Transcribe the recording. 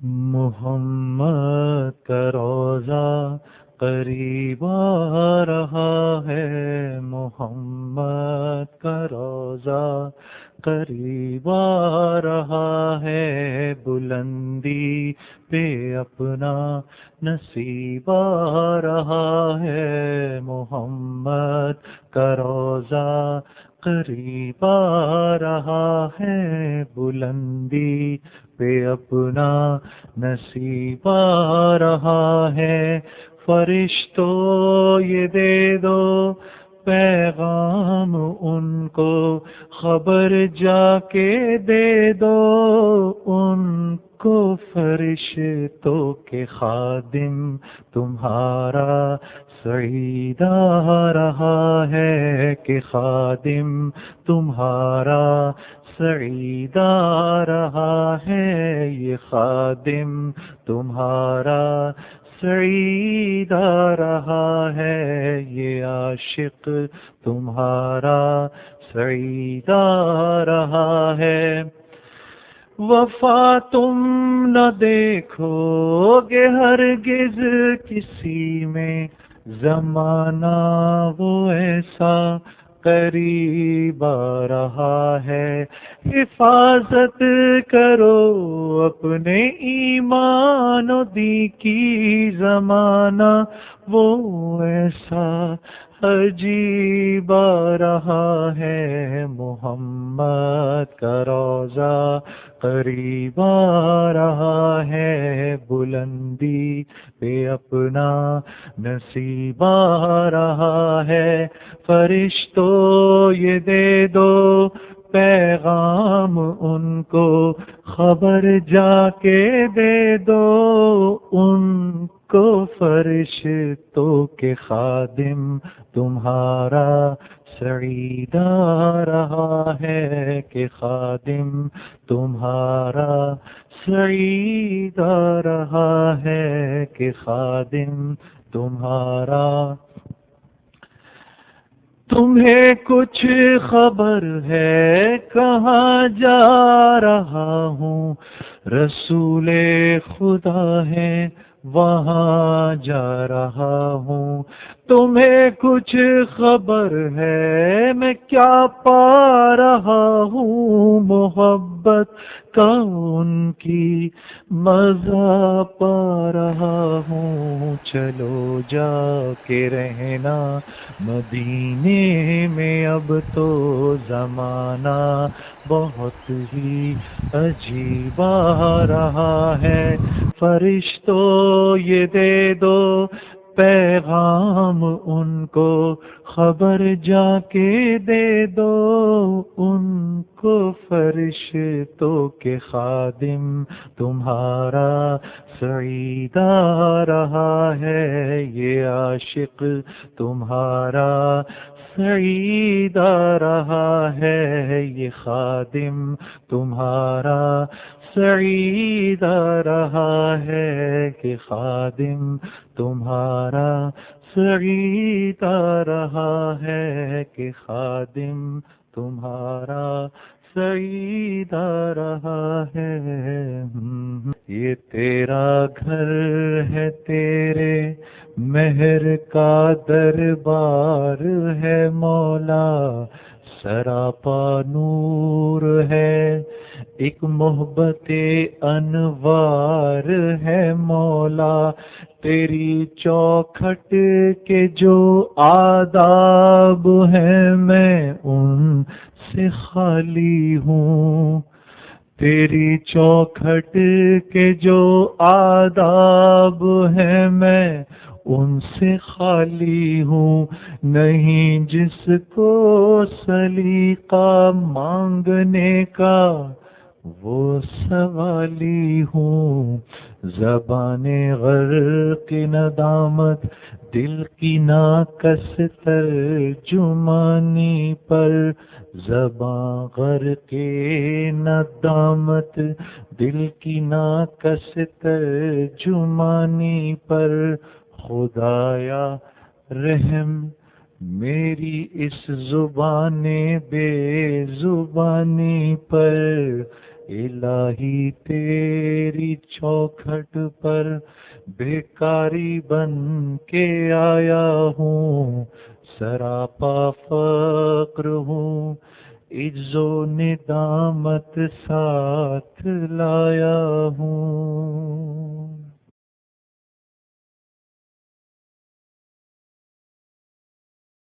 محمد کا روضہ قریب آ رہا ہے، محمد کا روضہ قریب آ رہا ہے، بلندی پہ اپنا نصیب آ رہا ہے، محمد کا روضہ قریب آ رہا ہے، بلندی پہ اپنا نصیب آ رہا ہے، فرشتوں یہ دے دو پیغام ان کو، خبر جا کے دے دو ان کو، فرشتوں کے خادم تمہارا سعید آ رہا ہے، کہ خادم تمہارا سعید آ رہا ہے، یہ خادم تمہارا سعید آ رہا ہے، یہ عاشق تمہارا سعید آ رہا ہے، وفا تم نہ دیکھو گے ہرگز کسی میں، زمانہ وہ ایسا قریب آ رہا ہے، حفاظت کرو اپنے ایمان و دین کی، زمانہ وہ ایسا عجیب آ رہا ہے، محمد کا روضہ قریب آ رہا ہے، بلندی پہ اپنا نصیب آ رہا ہے، فرشتوں یہ دے دو پیغام ان کو، خبر جا کے دے دو ان کو، فرشتوں کے خادم تمہارا سعید آ رہا ہے، کہ خادم تمہارا سعید آ رہا ہے، کہ خادم تمہارا، تمہیں کچھ خبر ہے کہاں جا رہا ہوں، رسول خدا ہے وہاں جا رہا ہوں، تمہیں کچھ خبر ہے میں کیا پا رہا ہوں، محبت کا ان کی مزہ پا رہا ہوں، چلو جا کے رہنا مدینے میں، اب تو زمانہ بہت ہی عجیب آ رہا ہے، فرشتوں یہ دے دو پیغام ان کو، خبر جا کے دے دو ان کو، فرشتوں کے خادم تمہارا سعید آ رہا ہے، یہ عاشق تمہارا سعید آ رہا ہے، یہ خادم تمہارا سعید آ رہا ہے، کہ خادم تمہارا سعید آ رہا ہے، کہ خادم تمہارا سعید آ رہا ہے، یہ تیرا گھر ہے، تیرے مہر کا دربار ہے مولا، سراپا نور ہے، ایک محبت انوار ہے مولا، تیری چوکھٹ کے جو آداب ہیں میں ان سے خالی ہوں، تیری چوکھٹ کے جو آداب ہیں میں ان سے خالی ہوں، نہیں جس کو سلیقہ مانگنے کا وہ سوالی ہوں، زبان غرق ندامت دل کی ناکس ترجمانی پر، زباں غرق ندامت دل کی ناکس ترجمانی پر، خدایا رحم میری اس زبان بے زبانی پر، الہی تیری چوکھٹ پر بھیکاری بن کے آیا ہوں، سراپا فقر ہوں، عز و ندامت ساتھ لایا ہوں۔